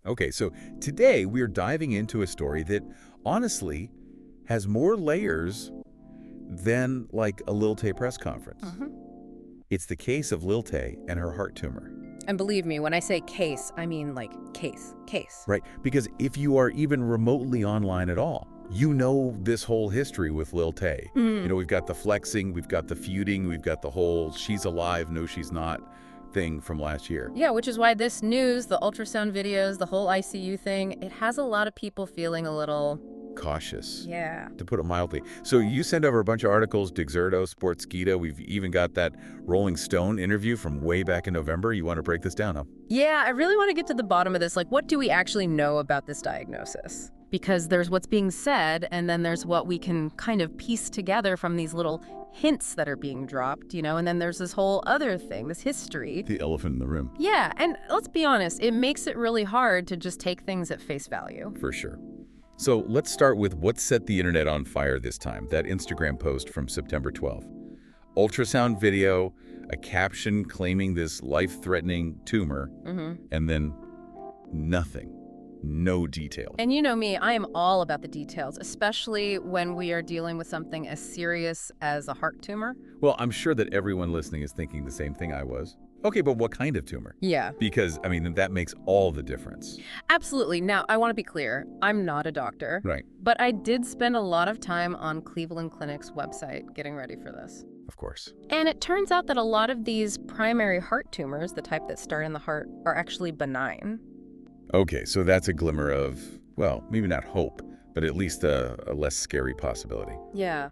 Okay, so today we're diving into a story that honestly has more layers than like a Lil Tay press conference. It's the case of Lil Tay and her heart tumor. And believe me, when I say case, I mean like case. Right, because if you are even remotely online at all, you know this whole history with Lil Tay. You know, we've got the flexing, we've got the feuding, we've got the whole she's alive, no she's not thing from last year. Yeah, which is why this news, the ultrasound videos, the whole ICU thing, it has a lot of people feeling a little Cautious. Yeah. To put it mildly. So you send over a bunch of articles, Digzerto, Sportskeeda. We've even got that Rolling Stone interview from way back in November. You want to break this down, huh? Yeah, I really want to get to the bottom of this. Like, what do we actually know about this diagnosis? Because there's what's being said, and then there's what we can kind of piece together from these little hints that are being dropped, you know, and then there's this whole other thing, this history. The elephant in the room. Yeah, and let's be honest, it makes it really hard to just take things at face value. For sure. So let's start with what set the internet on fire this time, that Instagram post from September 12th. Ultrasound video, a caption claiming this life-threatening tumor, and then nothing. No detail. And you know me, I am all about the details, especially when we are dealing with something as serious as a heart tumor. Well, I'm sure that everyone listening is thinking the same thing I was. Okay, but what kind of tumor? Yeah. Because, I mean, that makes all the difference. Absolutely. Now, I want to be clear. I'm not a doctor. Right. But I did spend a lot of time on Cleveland Clinic's website getting ready for this. Of course. And it turns out that a lot of these primary heart tumors, the type that start in the heart, are actually benign. Okay, so that's a glimmer of, well, maybe not hope, but at least a less scary possibility. Yeah.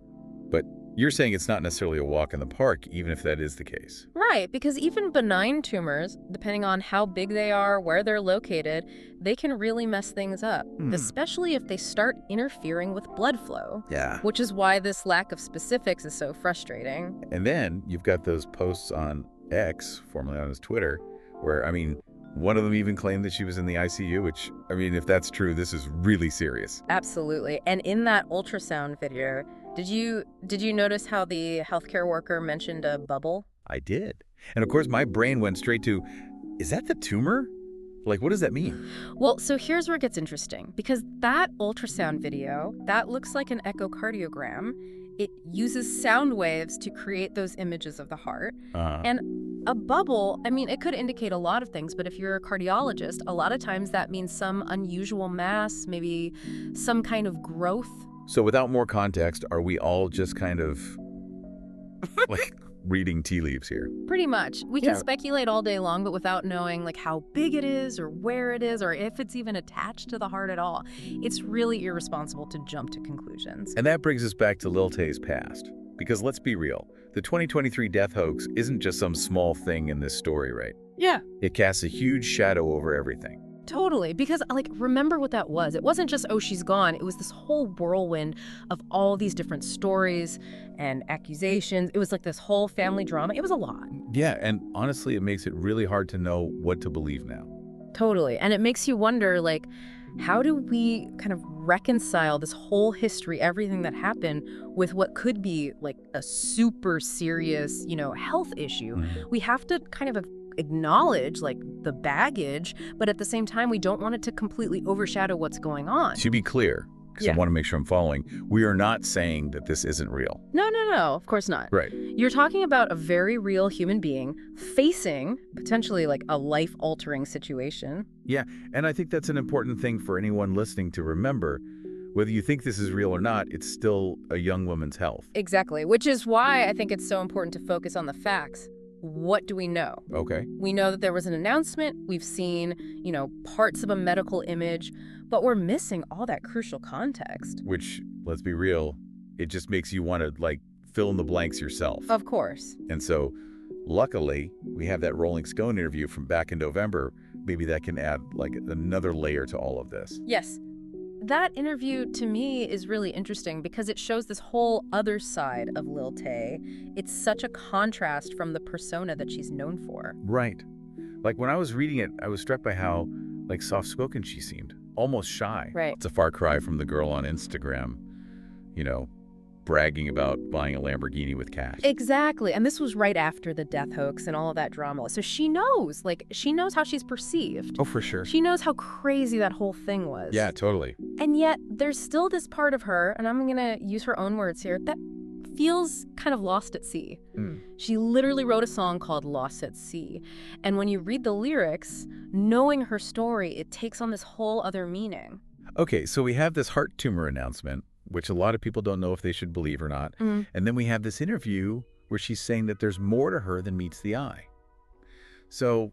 But you're saying it's not necessarily a walk in the park, even if that is the case. Right, because even benign tumors, depending on how big they are, where they're located, they can really mess things up, especially if they start interfering with blood flow. Yeah. Which is why this lack of specifics is so frustrating. And then you've got those posts on X, formerly known as Twitter, where, I mean, one of them even claimed that she was in the ICU, which, I mean, if that's true, this is really serious. Absolutely. And in that ultrasound video, did you notice how the healthcare worker mentioned a bubble? I did. And of course, my brain went straight to, is that the tumor? Like, what does that mean? Well, so here's where it gets interesting, because that ultrasound video, that looks like an echocardiogram. It uses sound waves to create those images of the heart. And a bubble, I mean, it could indicate a lot of things, but if you're a cardiologist, a lot of times that means some unusual mass, maybe some kind of growth. So without more context, are we all just kind of like reading tea leaves here? Pretty much. We can speculate all day long, but without knowing like how big it is or where it is or if it's even attached to the heart at all. It's really irresponsible to jump to conclusions. And that brings us back to Lil Tay's past. Because let's be real, the 2023 death hoax isn't just some small thing in this story, right? Yeah. It casts a huge shadow over everything. Totally, because like remember what that was. It wasn't just, oh, she's gone. It was this whole whirlwind of all these different stories and accusations. It was like this whole family drama. It was a lot. Yeah, and honestly, it makes it really hard to know what to believe now. Totally, and it makes you wonder, like, how do we kind of reconcile this whole history, everything that happened, with what could be like a super serious, you know, health issue? We have to kind of acknowledge like the baggage, but at the same time, we don't want it to completely overshadow what's going on. To be clear, because I want to make sure I'm following, we are not saying that this isn't real. No, of course not. Right. You're talking about a very real human being facing potentially like a life-altering situation. Yeah, and I think that's an important thing for anyone listening to remember. Whether you think this is real or not, it's still a young woman's health. Exactly, which is why I think it's so important to focus on the facts. What do we know? Okay. We know that there was an announcement. We've seen, you know, parts of a medical image, but we're missing all that crucial context. Which, let's be real, it just makes you want to, like, fill in the blanks yourself. Of course. And so, luckily, we have that Rolling Stone interview from back in November. Maybe that can add, like, another layer to all of this. Yes. That interview, to me, is really interesting because it shows this whole other side of Lil Tay. It's such a contrast from the persona that she's known for. Right. Like, when I was reading it, I was struck by how, like, soft-spoken she seemed. Almost shy. Right. It's a far cry from the girl on Instagram, you know, bragging about buying a Lamborghini with cash. Exactly. And this was right after the death hoax and all of that drama. So she knows, she knows how she's perceived. Oh, for sure. She knows how crazy that whole thing was. Yeah, totally. And yet there's still this part of her, and I'm going to use her own words here, that feels kind of lost at sea. She literally wrote a song called Lost at Sea. And when you read the lyrics, knowing her story, it takes on this whole other meaning. Okay, so we have this heart tumor announcement, which a lot of people don't know if they should believe or not. And then we have this interview where she's saying that there's more to her than meets the eye. So,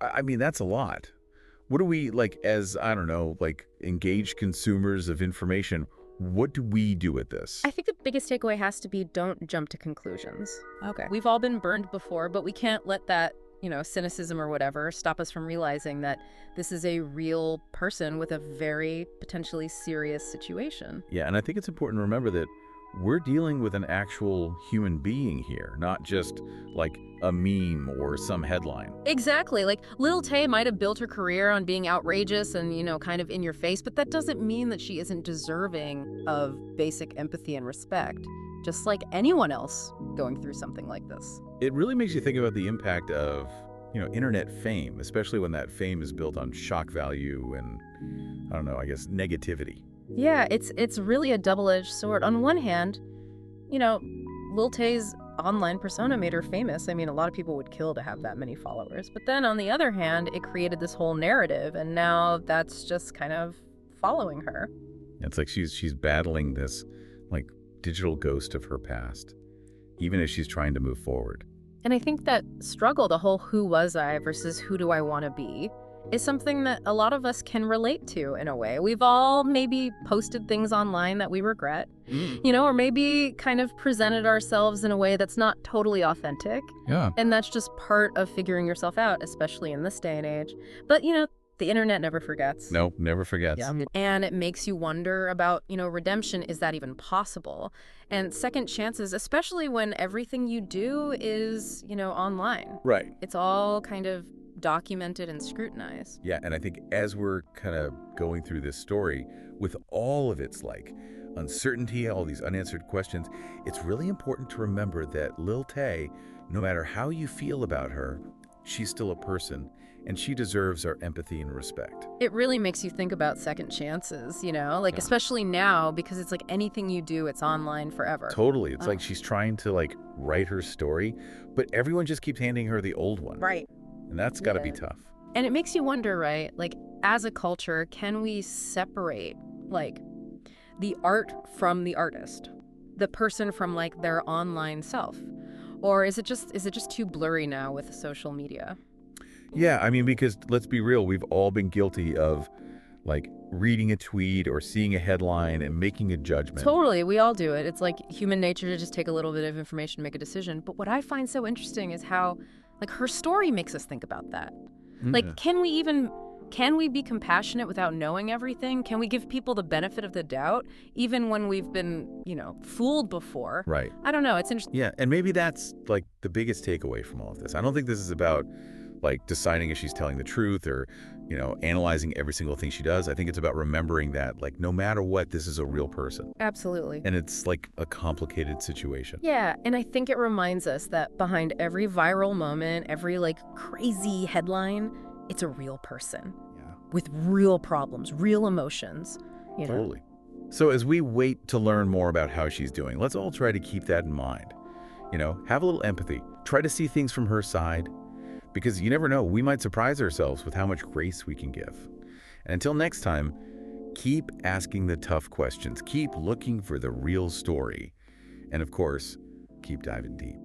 I mean, that's a lot. What do we, as, I don't know, engaged consumers of information, what do we do with this? I think the biggest takeaway has to be don't jump to conclusions. Okay. We've all been burned before, but we can't let that, cynicism or whatever stop us from realizing that this is a real person with a very potentially serious situation. Yeah, and I think it's important to remember that we're dealing with an actual human being here, not just like a meme or some headline. Exactly. Lil Tay might have built her career on being outrageous and, kind of in your face, but that doesn't mean that she isn't deserving of basic empathy and respect, just like anyone else going through something like this. It really makes you think about the impact of, internet fame, especially when that fame is built on shock value and, I don't know, I guess negativity. Yeah, it's really a double-edged sword. On one hand, Lil Tay's online persona made her famous. I mean, a lot of people would kill to have that many followers. But then on the other hand, it created this whole narrative, and now that's just kind of following her. It's like she's battling this digital ghost of her past, even as she's trying to move forward. And I think that struggle, the whole who was I versus who do I want to be, is something that a lot of us can relate to in a way. We've all maybe posted things online that we regret, or maybe kind of presented ourselves in a way that's not totally authentic. Yeah. And that's just part of figuring yourself out, especially in this day and age. But, the internet never forgets. No, never forgets. Yeah. And it makes you wonder about, redemption. Is that even possible? And second chances, especially when everything you do is, online. Right. It's all kind of documented and scrutinized. Yeah, and I think as we're kind of going through this story, with all of its uncertainty, all these unanswered questions, it's really important to remember that Lil Tay, no matter how you feel about her, she's still a person, and she deserves our empathy and respect. It really makes you think about second chances, especially now, because it's like anything you do, it's online forever. Totally. It's like she's trying to write her story, but everyone just keeps handing her the old one. Right. And that's got to be tough. And it makes you wonder, right? As a culture, can we separate, the art from the artist? The person from, their online self? Or is it just too blurry now with social media? Yeah, I mean, because let's be real, we've all been guilty of, reading a tweet or seeing a headline and making a judgment. Totally, we all do it. It's like human nature to just take a little bit of information to make a decision. But what I find so interesting is how her story makes us think about that. Can we be compassionate without knowing everything? Can we give people the benefit of the doubt, even when we've been, fooled before? Right. I don't know. It's interesting. Yeah, and maybe that's, the biggest takeaway from all of this. I don't think this is about, deciding if she's telling the truth or, analyzing every single thing she does. I think it's about remembering that, no matter what, this is a real person. Absolutely. And it's, a complicated situation. Yeah, and I think it reminds us that behind every viral moment, every, crazy headline, it's a real person. Yeah. With real problems, real emotions. Totally. So as we wait to learn more about how she's doing, let's all try to keep that in mind. Have a little empathy. Try to see things from her side. Because you never know, we might surprise ourselves with how much grace we can give. And until next time, keep asking the tough questions. Keep looking for the real story. And of course, keep diving deep.